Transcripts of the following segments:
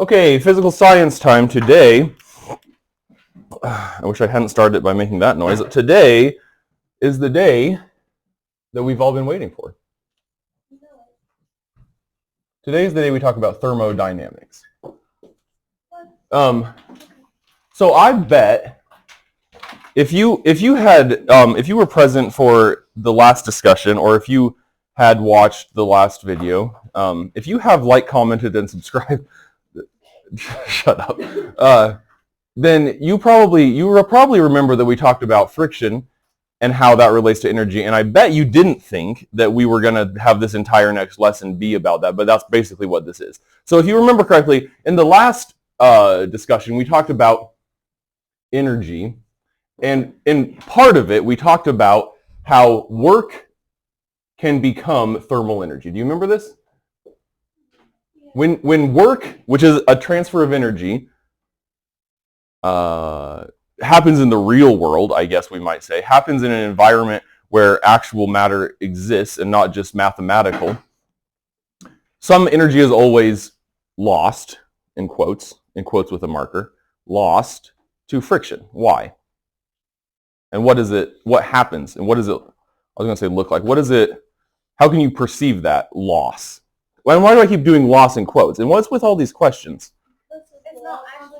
Okay, physical science time today. I wish I hadn't started by making that noise. Today is the day that we've all been waiting for. Today is the day we talk about thermodynamics. So I bet if you were present for the last discussion, or if you had watched the last video, if you have commented, and subscribed, shut up. Then you probably remember that we talked about friction and how that relates to energy, and I bet you didn't think that we were going to have this entire next lesson be about that, but that's basically what this is. So if you remember correctly, in the last discussion, we talked about energy, and in part of it, we talked about how work can become thermal energy. Do you remember this? When work, which is a transfer of energy, happens in the real world, I guess we might say, happens in an environment where actual matter exists and not just mathematical, some energy is always lost, in quotes with a marker, lost to friction. Why? And what happens, and what does it, I was going to say look like, how can you perceive that loss? Why do I keep doing loss in quotes? And what's with all these questions?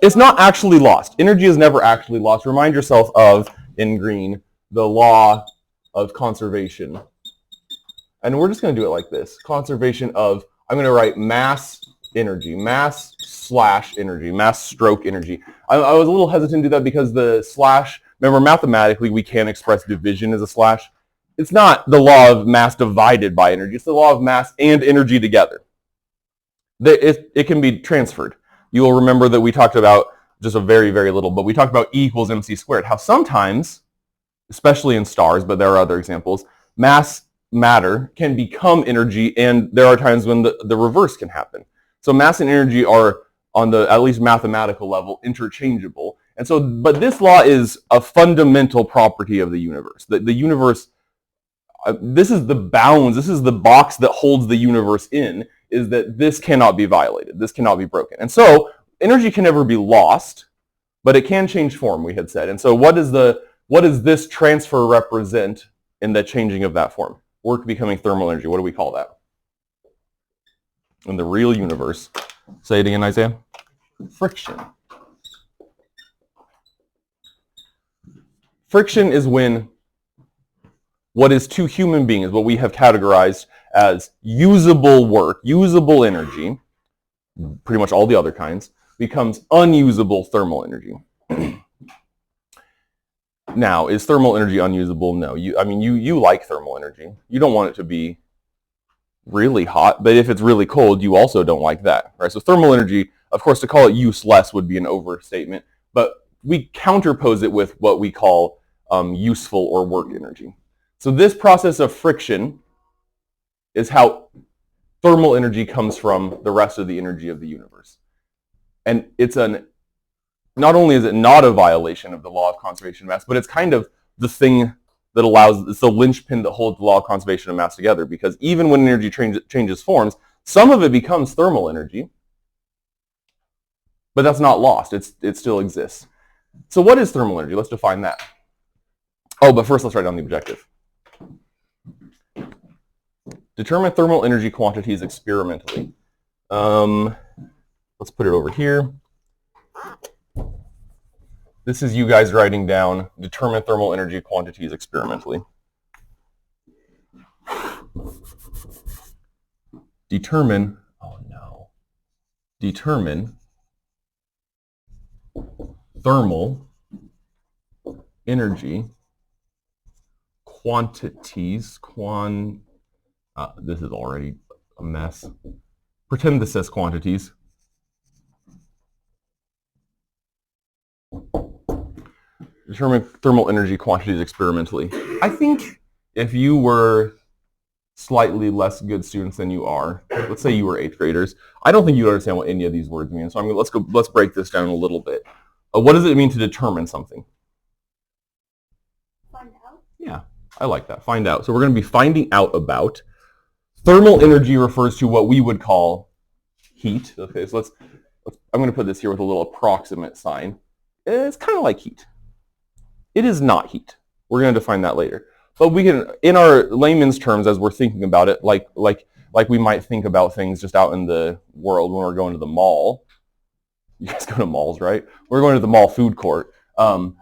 It's not actually lost. Energy is never actually lost. Remind yourself of, in green, the law of conservation. And we're just going to do it like this. Conservation of, I'm going to write mass energy, mass slash energy, mass stroke energy. I was a little hesitant to do that because the slash, remember mathematically we can't express division as a slash. It's not the law of mass divided by energy. It's the law of mass and energy together. It can be transferred. You will remember that we talked about, just a very, very little, but we talked about E equals mc squared. How sometimes, especially in stars, but there are other examples, matter can become energy, and there are times when the reverse can happen. So mass and energy are, on the at least mathematical level, interchangeable. And so, but this law is a fundamental property of the universe. The universe, this is the bounds, this is the box that holds the universe in, is that this cannot be violated. This cannot be broken. And so energy can never be lost, but it can change form, we had said. And so what does this transfer represent in the changing of that form? Work becoming thermal energy. What do we call that? In the real universe. Say it again, Isaiah. Friction. Friction is when what is to human beings, what we have categorized as usable work, usable energy, pretty much all the other kinds, becomes unusable thermal energy. Now, is thermal energy unusable? No. You like thermal energy. You don't want it to be really hot, but if it's really cold, you also don't like that, right? So thermal energy, of course, to call it useless would be an overstatement, but we counterpose it with what we call useful or work energy. So this process of friction is how thermal energy comes from the rest of the energy of the universe. And not only is it not a violation of the law of conservation of mass, but it's kind of the thing that it's the linchpin that holds the law of conservation of mass together, because even when energy changes forms, some of it becomes thermal energy, but that's not lost. It still exists. So what is thermal energy? Let's define that. Oh, but first let's write down the objective. Determine thermal energy quantities experimentally. Let's put it over here. This is you guys writing down, determine thermal energy quantities experimentally. Determine thermal energy quantities, this is already a mess. Pretend this says quantities. Determine thermal energy quantities experimentally. I think if you were slightly less good students than you are, let's say you were 8th graders, I don't think you understand what any of these words mean. So let's break this down a little bit. What does it mean to determine something? Find out. Yeah, I like that. Find out. So we're going to be finding out about. Thermal energy refers to what we would call heat. Okay, so let's I'm going to put this here with a little approximate sign. It's kind of like heat. It is not heat. We're going to define that later. But we can, in our layman's terms, as we're thinking about it, like we might think about things just out in the world when we're going to the mall. You guys go to malls, right? We're going to the mall food court. Have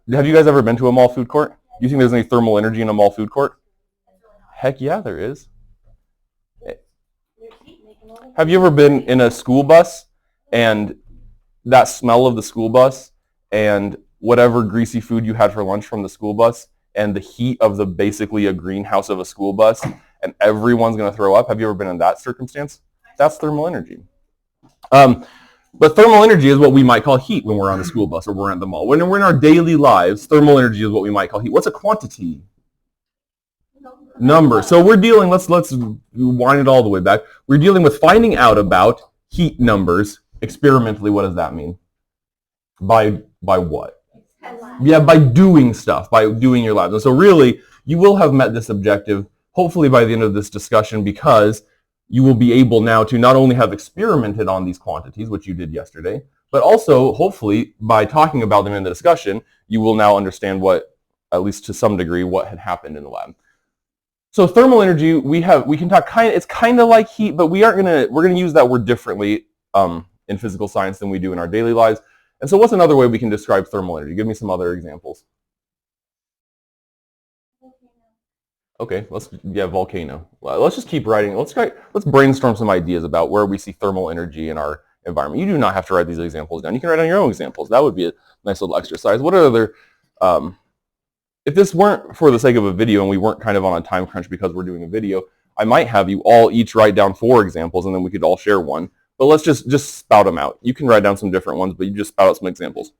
you guys ever been to a mall food court? Do you think there's any thermal energy in a mall food court? Heck yeah, there is. Have you ever been in a school bus and that smell of the school bus and whatever greasy food you had for lunch from the school bus and the heat of the basically a greenhouse of a school bus and everyone's going to throw up? Have you ever been in that circumstance? That's thermal energy. But thermal energy is what we might call heat when we're on the school bus or we're at the mall. When we're in our daily lives, thermal energy is what we might call heat. What's a quantity? Number. So we're dealing, let's wind it all the way back. We're dealing with finding out about heat numbers experimentally. What does that mean? By what? Yeah, by doing stuff, by doing your labs. And so really, you will have met this objective hopefully by the end of this discussion, because you will be able now to not only have experimented on these quantities, which you did yesterday, but also hopefully by talking about them in the discussion, you will now understand what, at least to some degree, what had happened in the lab. So thermal energy, we can talk it's kind of like heat, but we're gonna use that word differently in physical science than we do in our daily lives. And so what's another way we can describe thermal energy? Give me some other examples. Okay, volcano. Let's just keep writing. Let's brainstorm some ideas about where we see thermal energy in our environment. You do not have to write these examples down. You can write down your own examples. That would be a nice little exercise. What are other, if this weren't for the sake of a video and we weren't kind of on a time crunch because we're doing a video, I might have you all each write down 4 examples and then we could all share one. But let's just spout them out. You can write down some different ones, but you just spout out some examples.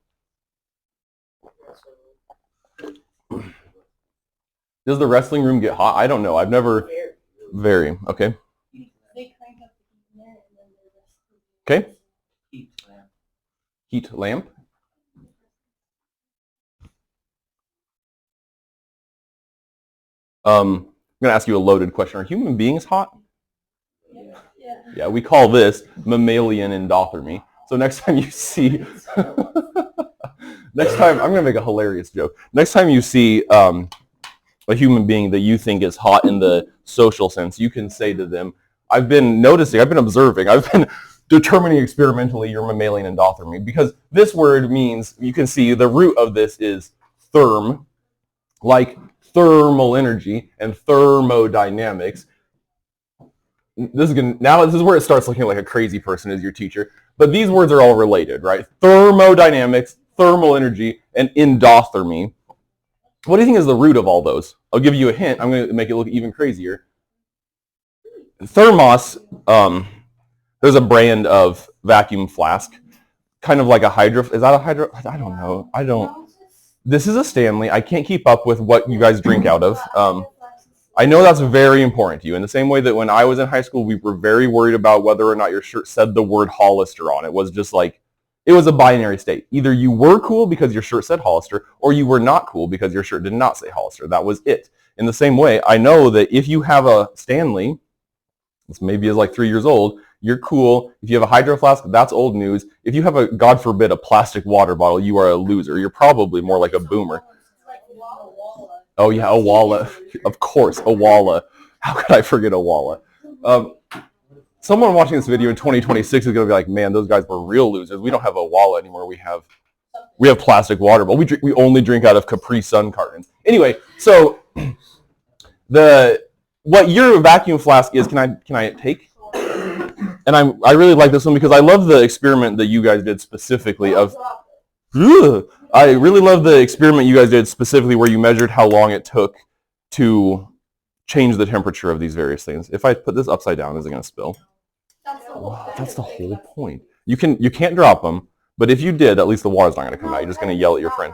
Does the wrestling room get hot? I don't know. I've never... Very. Okay. Okay. Heat lamp. I'm going to ask you a loaded question. Are human beings hot? Yeah, we call this mammalian endothermy. So next time you see... next time, I'm going to make a hilarious joke. Next time you see a human being that you think is hot in the social sense, you can say to them, I've been observing, I've been determining experimentally your mammalian endothermy, because this word means, you can see the root of this is therm, like thermal energy and thermodynamics. This is where it starts looking like a crazy person as your teacher, but these words are all related, right? Thermodynamics, thermal energy, and endothermy. What do you think is the root of all those? I'll give you a hint. I'm going to make it look even crazier. Thermos, there's a brand of vacuum flask, kind of like a hydro. Is that a hydro? I don't know. This is a Stanley. I can't keep up with what you guys drink out of. I know that's very important to you. In the same way that when I was in high school, we were very worried about whether or not your shirt said the word Hollister on it. It was just like, it was a binary state. Either you were cool because your shirt said Hollister, or you were not cool because your shirt did not say Hollister. That was it. In the same way, I know that if you have a Stanley, this maybe is like 3 years old, you're cool. If you have a hydro flask, that's old news. If you have a, God forbid, a plastic water bottle, you are a loser. You're probably more like a boomer. Oh yeah, a Walla. Of course, a Walla. How could I forget a Walla? Someone watching this video in 2026 is going to be like, man, those guys were real losers. We don't have a Walla anymore. We have plastic water, but we only drink out of Capri Sun cartons. Anyway, so what your vacuum flask is, can I take? And I really like this one because I love the experiment that you guys did specifically of. I really love the experiment you guys did specifically where you measured how long it took to change the temperature of these various things. If I put this upside down, is it going to spill? That's the whole point. You can't drop them, but if you did, at least the water's not going to come out. You're just going to yell at your friend.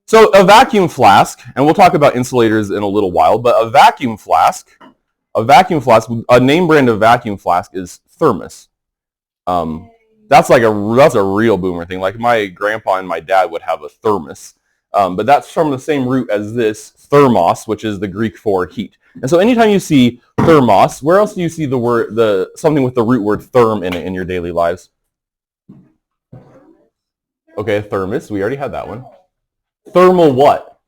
So a vacuum flask, and we'll talk about insulators in a little while, but a vacuum flask, a name brand of vacuum flask is Thermos. That's a real boomer thing. Like my grandpa and my dad would have a Thermos. But that's from the same root as this thermos, which is the Greek for heat. And so anytime you see thermos, where else do you see something with the root word therm in it in your daily lives? Okay, thermos. We already had that one. Thermal what?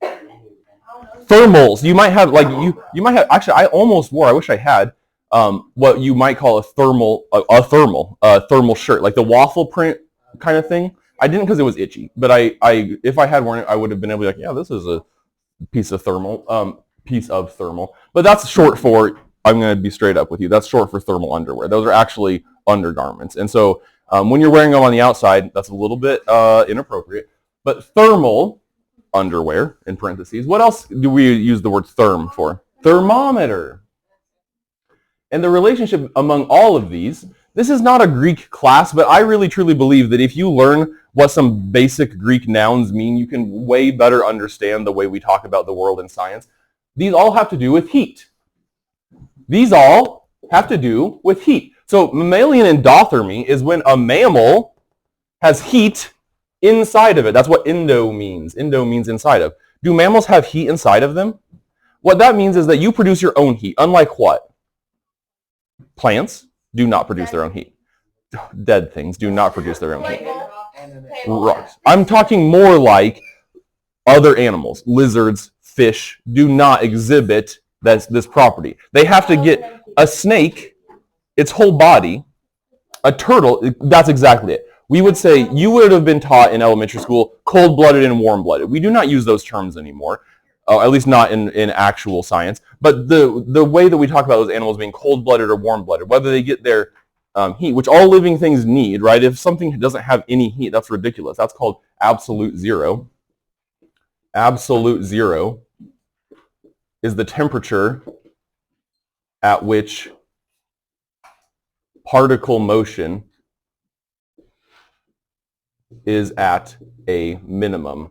Thermals. You might have you might have actually. I almost wore. I wish I had what you might call a thermal shirt, like the waffle print kind of thing. I didn't because it was itchy, but if I had worn it, I would have been able to be like, yeah, this is a piece of thermal. But that's short for. I'm going to be straight up with you. That's short for thermal underwear. Those are actually undergarments, and so when you're wearing them on the outside, that's a little bit inappropriate. But thermal underwear, in parentheses. What else do we use the word therm for? Thermometer. And the relationship among all of these, this is not a Greek class, but I really truly believe that if you learn what some basic Greek nouns mean, you can way better understand the way we talk about the world in science. These all have to do with heat. These all have to do with heat. So mammalian endothermy is when a mammal has heat inside of it. That's what endo means. Endo means inside of. Do mammals have heat inside of them? What that means is that you produce your own heat. Unlike what? Plants do not produce their own heat. Dead things do not produce their own heat. Rocks. I'm talking more like other animals. Lizards, fish do not exhibit this property. They have to get a snake, its whole body, a turtle, that's exactly it. We would say you would have been taught in elementary school cold-blooded and warm-blooded. We do not use those terms anymore, at least not in actual science. But the way that we talk about those animals being cold-blooded or warm-blooded, whether they get their heat, which all living things need, right? If something doesn't have any heat, that's ridiculous. That's called absolute zero. Absolute zero is the temperature at which particle motion is at a minimum.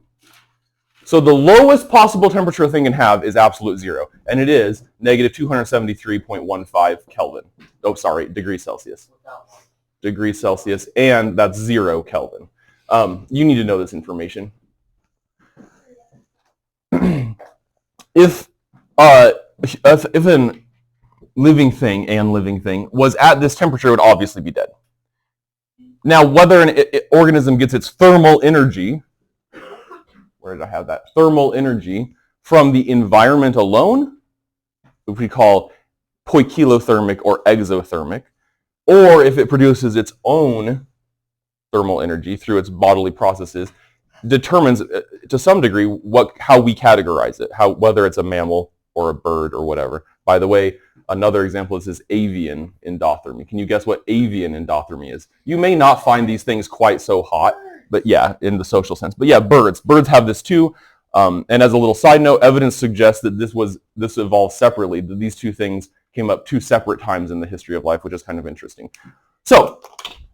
So the lowest possible temperature a thing can have is absolute zero, and it is negative 273.15 Kelvin. Oh, sorry, degrees Celsius. Degrees Celsius, and that's 0 Kelvin. You need to know this information. If a living thing was at this temperature, it would obviously be dead. Now, whether an organism gets its thermal energy, where did I have that? Thermal energy from the environment alone, which we call poikilothermic or exothermic, or if it produces its own thermal energy through its bodily processes, determines to some degree how we categorize it, whether it's a mammal or a bird or whatever. By the way, another example is avian endothermy. Can you guess what avian endothermy is? You may not find these things quite so hot, but yeah, in the social sense. But yeah, birds have this too. And as a little side note, evidence suggests that this evolved separately, that these two things came up two separate times in the history of life, which is kind of interesting. So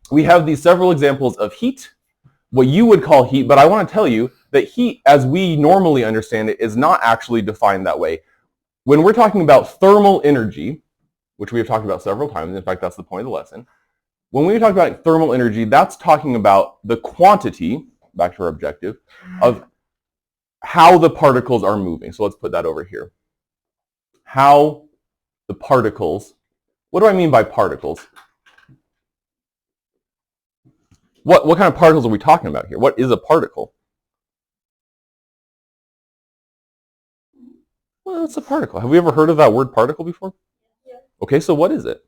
we have these several examples of heat, what you would call heat, but I want to tell you that heat, as we normally understand it, is not actually defined that way. When we're talking about thermal energy, which we have talked about several times, in fact, that's the point of the lesson. When we talk about thermal energy, that's talking about the quantity, back to our objective, of how the particles are moving. So let's put that over here. How the particles, what do I mean by particles? What kind of particles are we talking about here? What is a particle? Well, it's a particle. Have we ever heard of that word particle before? Yeah. Okay, so what is it?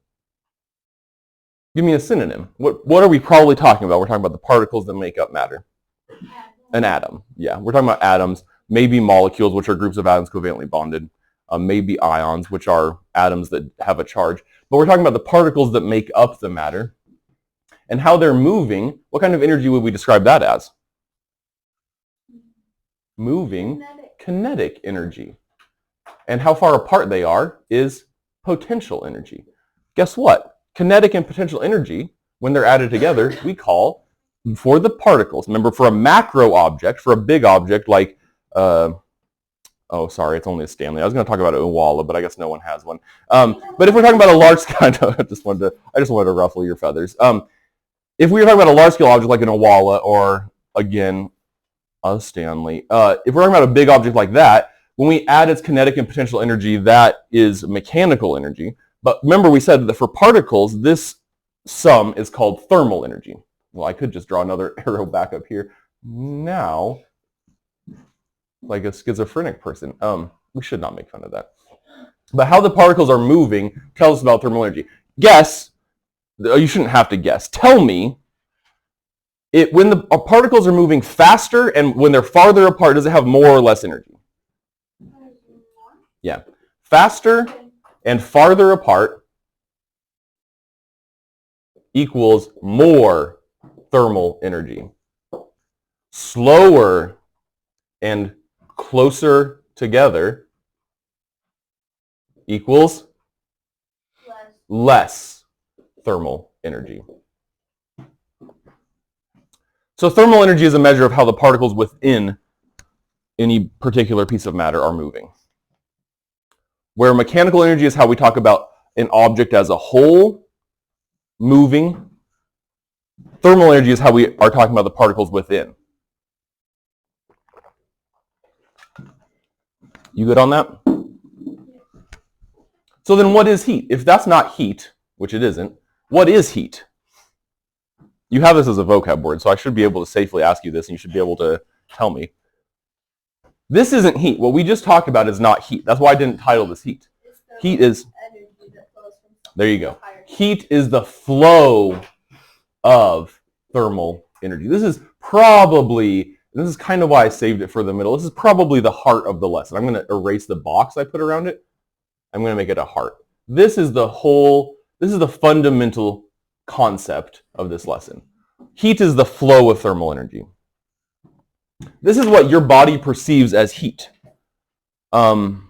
Give me a synonym. What are we probably talking about? We're talking about the particles that make up matter. An atom. Yeah, we're talking about atoms, maybe molecules, which are groups of atoms covalently bonded, maybe ions, which are atoms that have a charge. But we're talking about the particles that make up the matter and how they're moving. What kind of energy would we describe that as? Moving kinetic energy. And how far apart they are is potential energy. Guess what? Kinetic and potential energy, when they're added together, we call, for the particles, remember, for a macro object, for a big object like, oh, sorry, it's only a Stanley. I was going to talk about a Walla, but I guess no one has one. But if we're talking about a large scale, I just wanted to ruffle your feathers. If we were talking about a large scale object like an Owala, or again, Stanley. If we're talking about a big object like that, when we add its kinetic and potential energy, that is mechanical energy. But remember, we said that for particles, this sum is called thermal energy. Well, I could just draw another arrow back up here. Now, like a schizophrenic person. We should not make fun of that. But how the particles are moving tells us about thermal energy. Guess. You shouldn't have to guess. Tell me, when the particles are moving faster and when they're farther apart, does it have more or less energy? Yeah. Faster and farther apart equals more thermal energy. Slower and closer together equals less thermal energy. So thermal energy is a measure of how the particles within any particular piece of matter are moving. Where mechanical energy is how we talk about an object as a whole moving. Thermal energy is how we are talking about the particles within. You good on that? So then what is heat? If that's not heat, which it isn't, what is heat? You have this as a vocab word, so I should be able to safely ask you this, and you should be able to tell me. This isn't heat. What we just talked about is not heat. That's why I didn't title this heat. Heat is, there you go. Heat is the flow of thermal energy. This is kind of why I saved it for the middle. This is probably the heart of the lesson. I'm going to erase the box I put around it. I'm going to make it a heart. This is the fundamental concept of this lesson. Heat is the flow of thermal energy. This is what your body perceives as heat. Have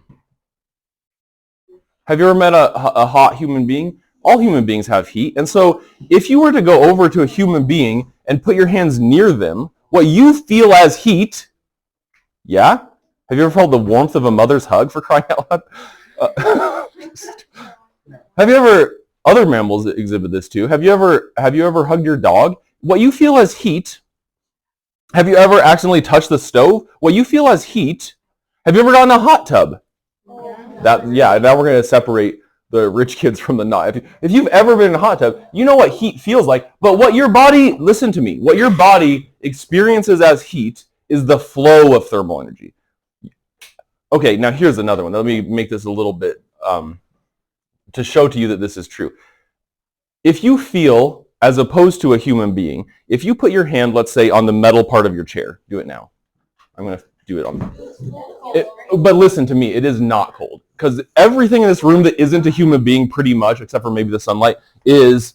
you ever met a hot human being? All human beings have heat. And so if you were to go over to a human being and put your hands near them, what you feel as heat, yeah? Have you ever felt the warmth of a mother's hug, for crying out loud? Have you ever, other mammals that exhibit this too, have you ever hugged your dog? What you feel as heat. Have you ever accidentally touched the stove? What you feel as heat. Have you ever gotten a hot tub? Now we're going to separate the rich kids from the not. If you've ever been in a hot tub, you know what heat feels like. But what your body, listen to me, what your body experiences as heat is the flow of thermal energy. Okay, now here's another one. Let me make this a little bit to show to you that this is true. If you feel, as opposed to a human being, if you put your hand, let's say, on the metal part of your chair, do it now. I'm going to do it on but listen to me, it is not cold. Because everything in this room that isn't a human being, pretty much, except for maybe the sunlight, is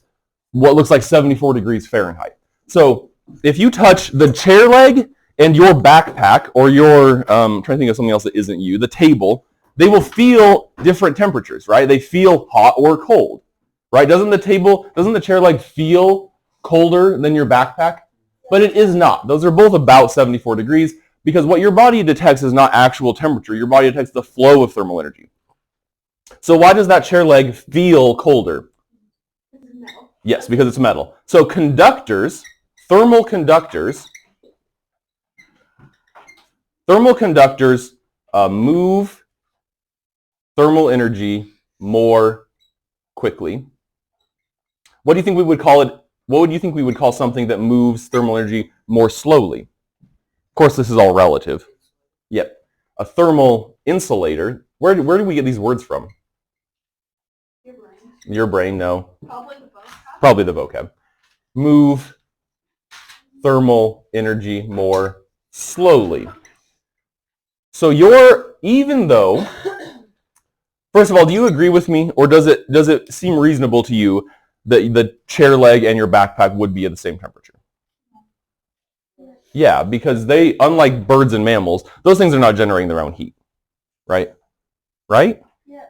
what looks like 74 degrees Fahrenheit. So if you touch the chair leg and your backpack, or your, I'm trying to think of something else that isn't you, the table, they will feel different temperatures, right? They feel hot or cold, right? Doesn't the chair leg feel colder than your backpack? But it is not. Those are both about 74 degrees. Because what your body detects is not actual temperature. Your body detects the flow of thermal energy. So why does that chair leg feel colder? Yes, because it's metal. So thermal conductors move thermal energy more quickly. What do you think we would call it? What would you think we would call something that moves thermal energy more slowly? Of course, this is all relative. Yep. A thermal insulator. Where do we get these words from? Your brain. Your brain, no. Probably the vocab. Move thermal energy more slowly. So even though, first of all, do you agree with me, or does it seem reasonable to you that the chair leg and your backpack would be at the same temperature? Yeah, because they, unlike birds and mammals, those things are not generating their own heat, right? Right? Yeah.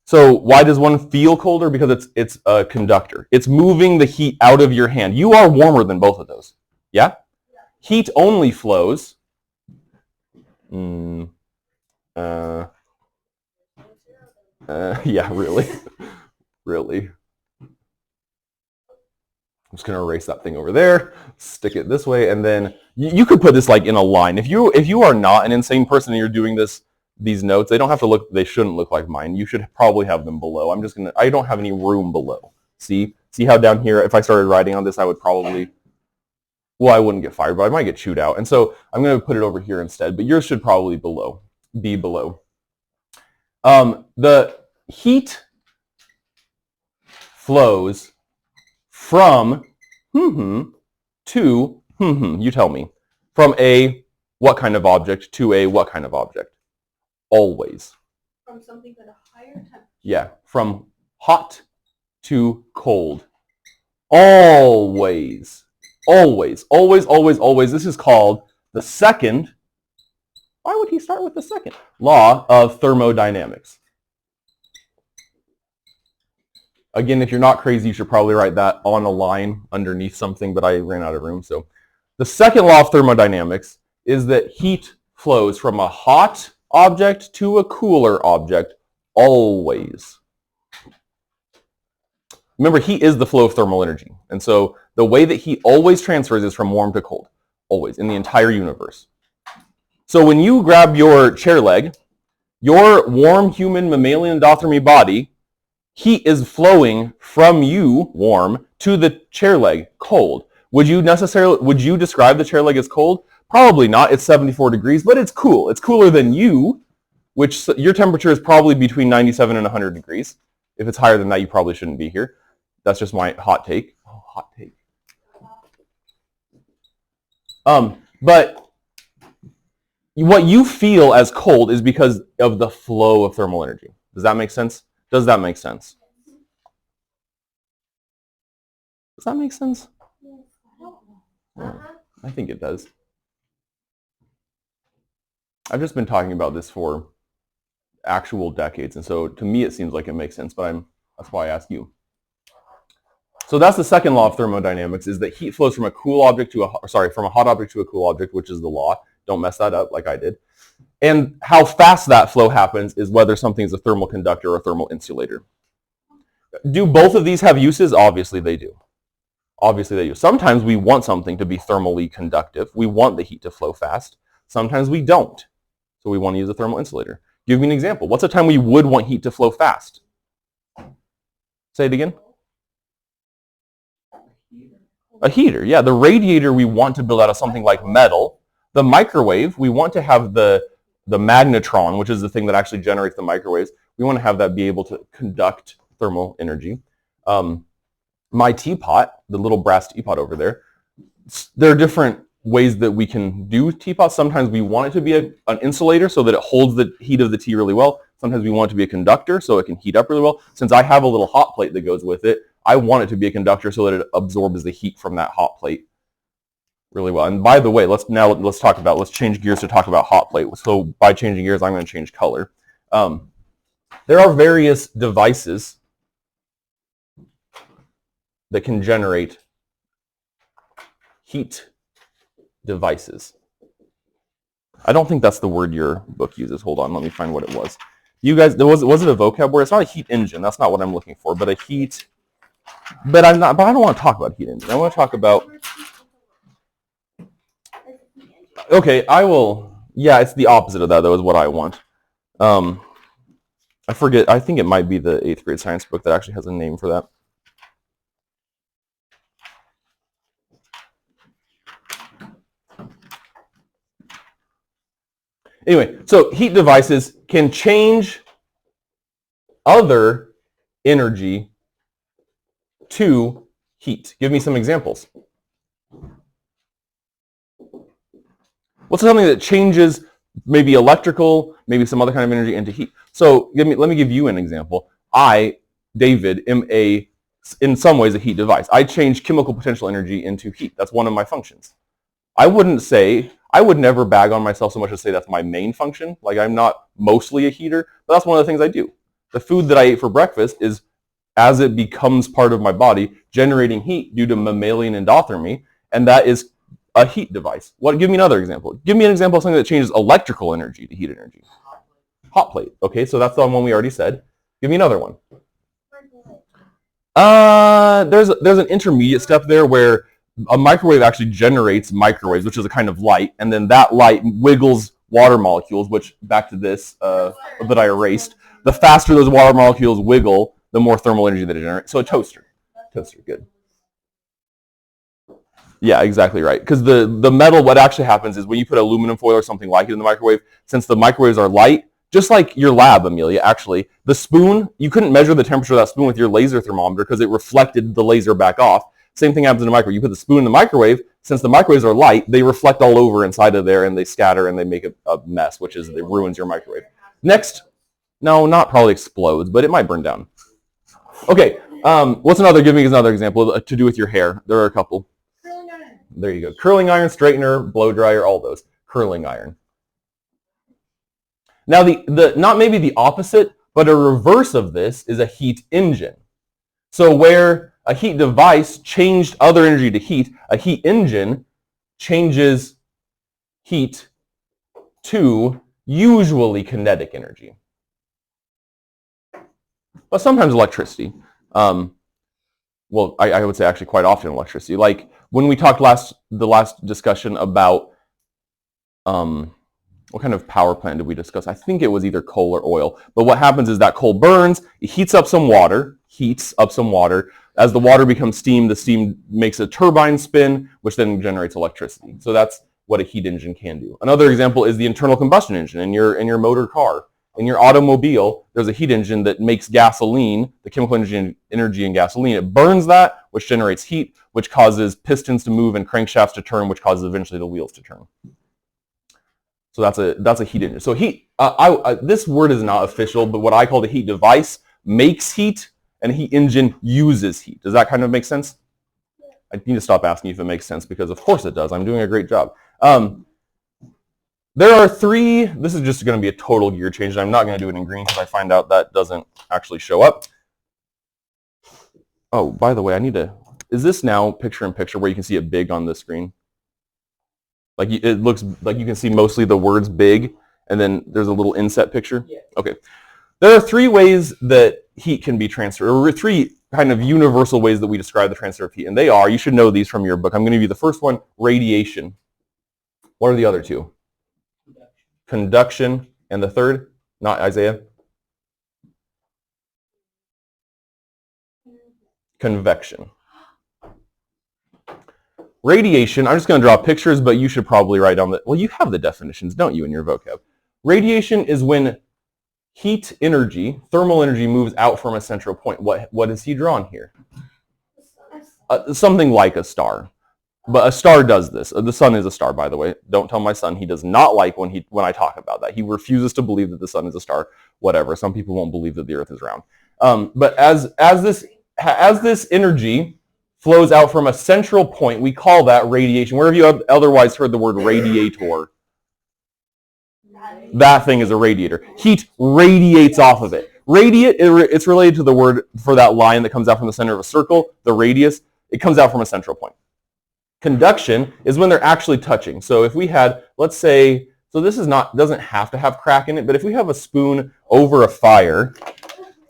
So why does one feel colder? Because it's a conductor. It's moving the heat out of your hand. You are warmer than both of those. Yeah? Heat only flows. Yeah, really. Really. I'm just going to erase that thing over there, stick it this way, and then you could put this like in a line. If you are not an insane person and you're doing these notes, they don't have to look, they shouldn't look like mine. You should probably have them below. I don't have any room below. See how down here, if I started writing on this, I would probably, well, I wouldn't get fired, but I might get chewed out. And so I'm going to put it over here instead, but yours should probably be below. The heat flows from to you tell me. From a what kind of object to a what kind of object? Always. From something at a higher temperature. Yeah, from hot to cold. Always. Always, always, always, always. This is called the second, why would he start with the second? Law of thermodynamics. Again, if you're not crazy, you should probably write that on a line underneath something, but I ran out of room. So the second law of thermodynamics is that heat flows from a hot object to a cooler object always. Remember, heat is the flow of thermal energy. And so the way that heat always transfers is from warm to cold, always, in the entire universe. So when you grab your chair leg, your warm human mammalian endothermy body, heat is flowing from you, warm, to the chair leg, cold. Would you describe the chair leg as cold? Probably not. It's 74 degrees, but it's cool. It's cooler than you, which your temperature is probably between 97 and 100 degrees. If it's higher than that, you probably shouldn't be here. That's just my hot take. Oh, hot take. But what you feel as cold is because of the flow of thermal energy. Does that make sense? Does that make sense? Does that make sense? I think it does. I've just been talking about this for actual decades, and so to me it seems like it makes sense, but that's why I ask you. So that's the second law of thermodynamics, is that heat flows from a cool object to from a hot object to a cool object, which is the law. Don't mess that up like I did. And how fast that flow happens is whether something is a thermal conductor or a thermal insulator. Do both of these have uses? Obviously they do. Obviously they do. Sometimes we want something to be thermally conductive. We want the heat to flow fast. Sometimes we don't. So we want to use a thermal insulator. Give me an example. What's a time we would want heat to flow fast? Say it again. A heater. Yeah, the radiator we want to build out of something like metal. The microwave, we want to have the magnetron, which is the thing that actually generates the microwaves. We want to have that be able to conduct thermal energy. My teapot, the little brass teapot over there, there are different ways that we can do teapots. Sometimes we want it to be an insulator so that it holds the heat of the tea really well. Sometimes we want it to be a conductor so it can heat up really well. Since I have a little hot plate that goes with it, I want it to be a conductor so that it absorbs the heat from that hot plate really well. And by the way, let's change gears to talk about hot plate. So by changing gears, I'm going to change color. There are various devices that can generate heat devices. I don't think that's the word your book uses. Hold on, let me find what it was. You guys, was it a vocab word? It's not a heat engine. That's not what I'm looking for. But a heat. But I don't want to talk about heat engine. I want to talk about. Okay, I will. Yeah, it's the opposite of that, though, is what I want. I forget. I think it might be the 8th grade science book that actually has a name for that. Anyway, so heat devices can change other energy to heat. Give me some examples. What's something that changes maybe electrical, maybe some other kind of energy into heat? So let me give you an example. I, David, am in some ways a heat device. I change chemical potential energy into heat. That's one of my functions. I would never bag on myself so much as say that's my main function. Like, I'm not mostly a heater, but that's one of the things I do. The food that I ate for breakfast is, as it becomes part of my body, generating heat due to mammalian endothermy, and that is a heat device. Give me another example. Give me an example of something that changes electrical energy to heat energy. Hot plate. Okay, so that's the one we already said. Give me another one. There's an intermediate step there where a microwave actually generates microwaves, which is a kind of light, and then that light wiggles water molecules, which, back to this that I erased, the faster those water molecules wiggle, the more thermal energy they generate. So a toaster, good. Yeah, exactly right. Because the metal, what actually happens is when you put aluminum foil or something like it in the microwave, since the microwaves are light, just like your lab, Amelia, actually, the spoon, you couldn't measure the temperature of that spoon with your laser thermometer because it reflected the laser back off. Same thing happens in a microwave. You put the spoon in the microwave, since the microwaves are light, they reflect all over inside of there and they scatter and they make a mess, which is, it ruins your microwave. Next, no, not probably explodes, but it might burn down. Okay, give me another example to do with your hair. There are a couple. Curling iron. There you go. Curling iron, straightener, blow dryer, all those. Curling iron. Now, the not maybe the opposite, but a reverse of this is a heat engine. So where a heat device changed other energy to heat, a heat engine changes heat to usually kinetic energy, but sometimes electricity. Well, I would say actually quite often electricity. Like when we talked the last discussion about what kind of power plant did we discuss? I think it was either coal or oil. But what happens is that coal burns, it heats up some water. As the water becomes steam, the steam makes a turbine spin, which then generates electricity. So that's what a heat engine can do. Another example is the internal combustion engine in your motor car. In your automobile, there's a heat engine that makes gasoline, the chemical energy in gasoline. It burns that, which generates heat, which causes pistons to move and crankshafts to turn, which causes eventually the wheels to turn. So that's a heat engine. So heat, this word is not official, but what I call the heat device makes heat, and a heat engine uses heat. Does that kind of make sense? I need to stop asking if it makes sense, because of course it does. I'm doing a great job. There are three, this is just going to be a total gear change, and I'm not going to do it in green because I find out that doesn't actually show up. Oh, by the way, is this now picture-in-picture where you can see it big on the screen? Like it looks like you can see mostly the words big, and then there's a little inset picture? Yeah. Okay. There are three ways that heat can be transferred, or three kind of universal ways that we describe the transfer of heat, and they are, you should know these from your book. I'm going to give you the first one, radiation. What are the other two? Conduction, and the third, not Isaiah? Convection. Radiation, I'm just going to draw pictures, but you should probably write down well, you have the definitions, don't you, in your vocab? Radiation is when heat energy, thermal energy, moves out from a central point. What is he drawn here? Something like a star. But a star does this. The sun is a star, by the way. Don't tell my son. He does not like when I talk about that. He refuses to believe that the sun is a star. Whatever. Some people won't believe that the earth is round. But as this energy flows out from a central point, we call that radiation. Where have you otherwise heard the word radiator? That thing is a radiator. Heat radiates off of it. Radiate, it's related to the word for that line that comes out from the center of a circle, the radius. It comes out from a central point. Conduction is when they're actually touching. So if we had, let's say, so this doesn't have to have crack in it, but if we have a spoon over a fire,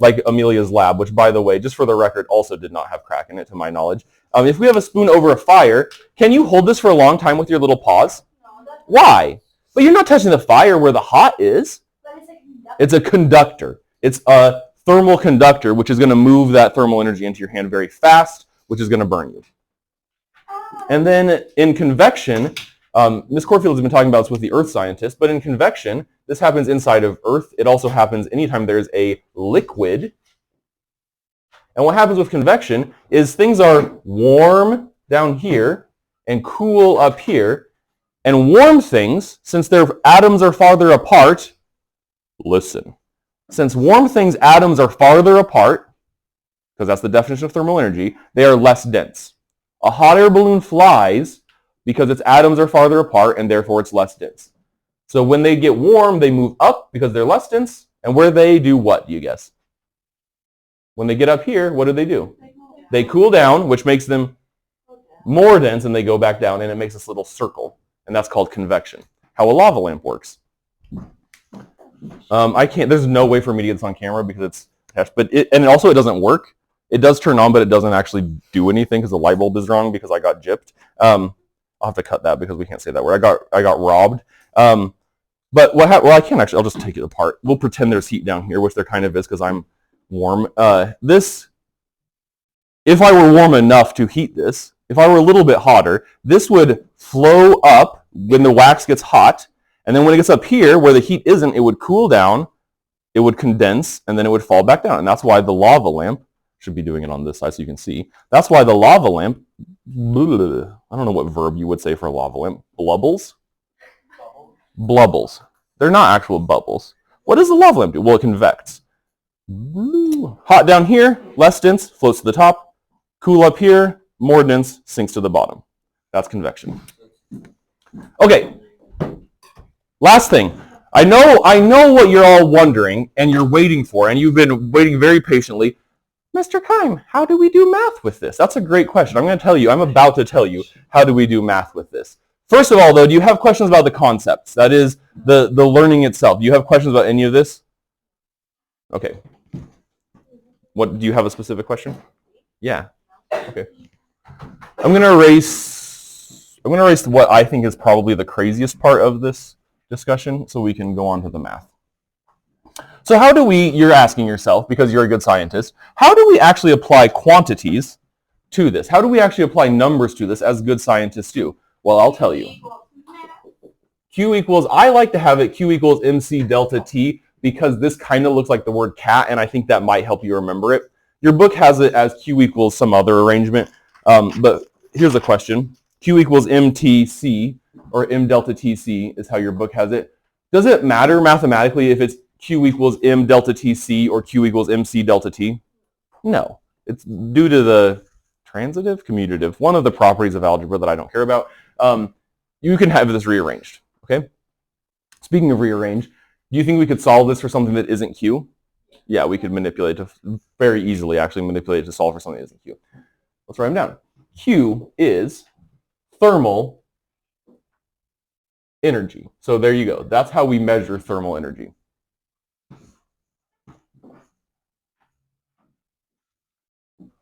like Amelia's lab, which, by the way, just for the record, also did not have crack in it to my knowledge. If we have a spoon over a fire, can you hold this for a long time with your little paws? Why? But you're not touching the fire where the hot is. It's a conductor. It's a thermal conductor, which is going to move that thermal energy into your hand very fast, which is going to burn you. And then in convection, Ms. Corfield has been talking about this with the earth scientists, but in convection, this happens inside of Earth. It also happens anytime there's a liquid. And what happens with convection is things are warm down here and cool up here. And warm things, since their atoms are farther apart, listen. Since warm things, atoms are farther apart, because that's the definition of thermal energy, they are less dense. A hot air balloon flies because its atoms are farther apart and therefore it's less dense. So when they get warm, they move up because they're less dense. And where they do what, do you guess? When they get up here, what do? They cool down, which makes them more dense, and they go back down, and it makes this little circle. And that's called convection. How a lava lamp works. There's no way for me to get this on camera because it's attached, but it doesn't work. It does turn on, but it doesn't actually do anything because the light bulb is wrong because I got gypped. I'll have to cut that because we can't say that word. I got robbed. But well, I can actually, I'll just take it apart. We'll pretend there's heat down here, which there kind of is because I'm warm. If I were warm enough to heat this, if I were a little bit hotter, this would flow up when the wax gets hot, and then when it gets up here where the heat isn't, it would cool down, it would condense, and then it would fall back down. And that's why the lava lamp, should be doing it on this side so you can see, that's why the lava lamp, I don't know what verb you would say for a lava lamp, blubbles? Blubbles. They're not actual bubbles. What does the lava lamp do? Well, it convects. Hot down here, less dense, floats to the top. Cool up here, more dense, sinks to the bottom. That's convection. Okay, last thing. I know what you're all wondering and you're waiting for, and you've been waiting very patiently. Mr. Keim, how do we do math with this? That's a great question. I'm about to tell you how do we do math with this. First of all, though, do you have questions about the concepts? That is, the learning itself. Do you have questions about any of this? Okay. What, do you have a specific question? Yeah. Okay. I'm going to erase what I think is probably the craziest part of this discussion so we can go on to the math. So how do you're asking yourself, because you're a good scientist, how do we actually apply quantities to this? How do we actually apply numbers to this as good scientists do? Well, I'll tell you. Q equals, I like to have it Q equals MC delta T because this kind of looks like the word cat, and I think that might help you remember it. Your book has it as Q equals some other arrangement, but here's a question. Q equals MTC, or M delta TC is how your book has it. Does it matter mathematically if it's Q equals M delta TC or Q equals MC delta T? No. It's due to the transitive, commutative, one of the properties of algebra that I don't care about. You can have this rearranged, okay? Speaking of rearrange, do you think we could solve this for something that isn't Q? Yeah, we could manipulate it very easily, actually manipulate it to solve for something that isn't Q. Let's write them down. Q is thermal energy. So there you go. That's how we measure thermal energy.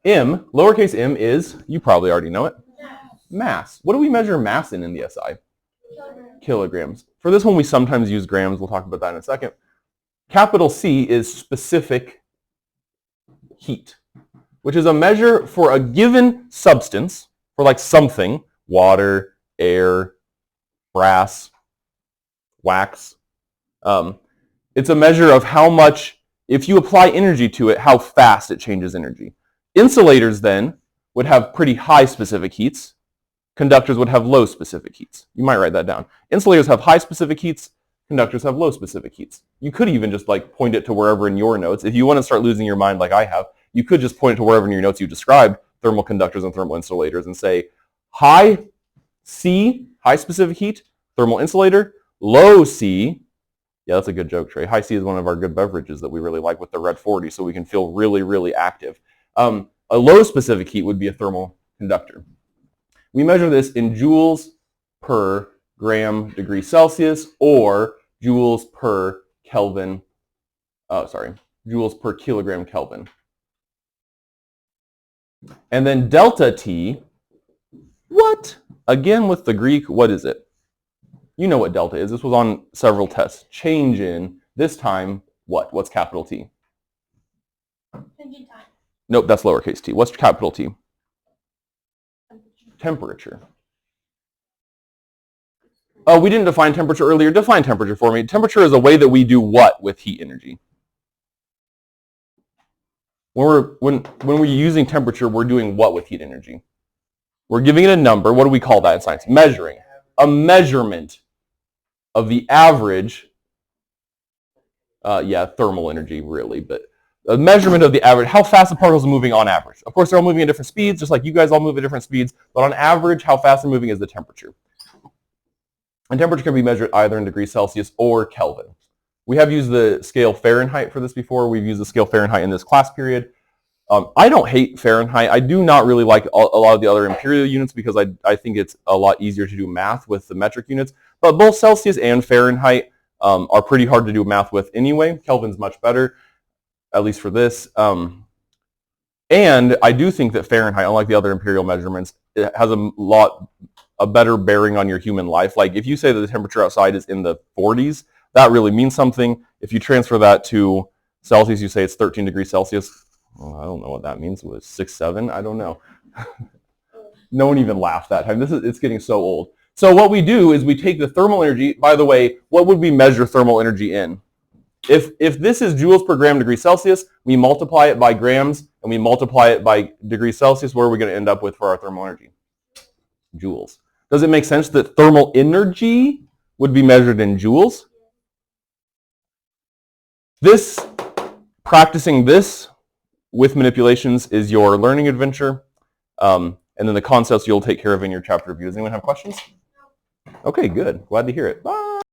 M, lowercase m, is, you probably already know it, mass. What do we measure mass in the SI? Kilograms. For this one, we sometimes use grams. We'll talk about that in a second. Capital C is specific heat, which is a measure for a given substance, for like something, water, air, brass, wax. It's a measure of how much, if you apply energy to it, how fast it changes energy. Insulators then would have pretty high specific heats. Conductors would have low specific heats. You might write that down. Insulators have high specific heats. Conductors have low specific heats. You could even just like point it to wherever in your notes. If you want to start losing your mind like I have, you could just point it to wherever in your notes you described thermal conductors and thermal insulators and say high C, high specific heat, thermal insulator, low C. Yeah, that's a good joke, Trey. High C is one of our good beverages that we really like with the red 40, so we can feel really, really active. A low specific heat would be a thermal conductor. We measure this in joules per gram degree Celsius or joules per Kelvin, joules per kilogram Kelvin. And then delta T, what? Again with the Greek, what is it? You know what delta is. This was on several tests. Change in, this time, what? What's capital T? Changing time. Nope, that's lowercase t. What's capital T? Temperature. Oh, we didn't define temperature earlier. Define temperature for me. Temperature is a way that we do what with heat energy? When we're using temperature, we're doing what with heat energy? We're giving it a number. What do we call that in science? Measuring. A measurement of the average, thermal energy really, but a measurement of the average, how fast the particles are moving on average. Of course, they're all moving at different speeds, just like you guys all move at different speeds, but on average, how fast they're moving is the temperature. And temperature can be measured either in degrees Celsius or Kelvin. We have used the scale Fahrenheit for this before. We've used the scale Fahrenheit in this class period. I don't hate Fahrenheit. I do not really like a lot of the other imperial units because I think it's a lot easier to do math with the metric units. But both Celsius and Fahrenheit are pretty hard to do math with anyway. Kelvin's much better, at least for this. And I do think that Fahrenheit, unlike the other imperial measurements, it has a better bearing on your human life. Like if you say that the temperature outside is in the 40s, that really means something. If you transfer that to Celsius, you say it's 13 degrees Celsius. Well, I don't know what that means. Was 6, 7? I don't know. No one even laughed that time. It's getting so old. So what we do is we take the thermal energy. By the way, what would we measure thermal energy in? If this is joules per gram degree Celsius, we multiply it by grams and we multiply it by degrees Celsius. Where are we going to end up with for our thermal energy? Joules. Does it make sense that thermal energy would be measured in joules? Practicing this with manipulations is your learning adventure. And then the concepts you'll take care of in your chapter review. Does anyone have questions? Okay, good. Glad to hear it. Bye.